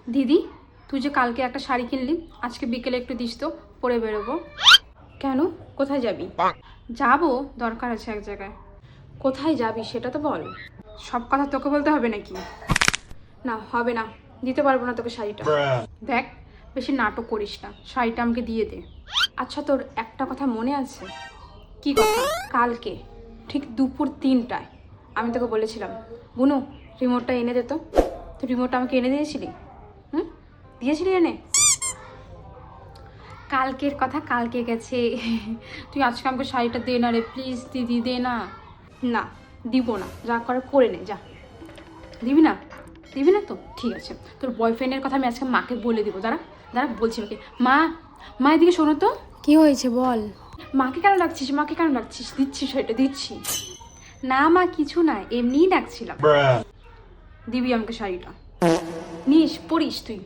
দিদি, তুই যে কালকে একটা শাড়ি কিনলি, আজকে বিকেলে একটু দিস তো, পরে বেরোবো। কেন? কোথায় যাবি? যাবো, দরকার আছে এক জায়গায়। কোথায় যাবি সেটা তো বল। সব কথা তোকে বলতে হবে নাকি? না, হবে না, দিতে পারবো না তোকে শাড়িটা। দেখ, বেশি নাটক করিস না, শাড়িটা আমাকে দিয়ে দে। আচ্ছা, তোর একটা কথা মনে আছে? কি কথা? কালকে ঠিক দুপুর 3টায় আমি তোকে বলেছিলাম, বুনু রিমোটটা এনে দে তো। তুই রিমোটটা আমাকে এনে দিয়েছিলি? হুম, দিয়েছিলি এনে? কালকের কথা কালকে গেছে। তুই আজকে আমাকে শাড়িটা দে না রে, প্লিজ দিদি, দে না। না, দিব না, যা করে করে নে, যা। দিবি না? দিবি না তো ঠিক আছে, তোর বয়ফ্রেন্ডের কথা আমি আজকে মাকে বলে দিব। দাঁড়া দাঁড়া, বলছি মাকে। মা, মা এদিকে শোনো তো। কি হয়েছে বল। মাকে কেন ডাকছিস? মাকে কেন ডাকছিস? দিচ্ছি শাড়িটা, দিচ্ছি। না মা, কিছু না, এমনিই ডাকছিলাম। দিবি আমাকে শাড়িটা? নিস, পরিস তুই।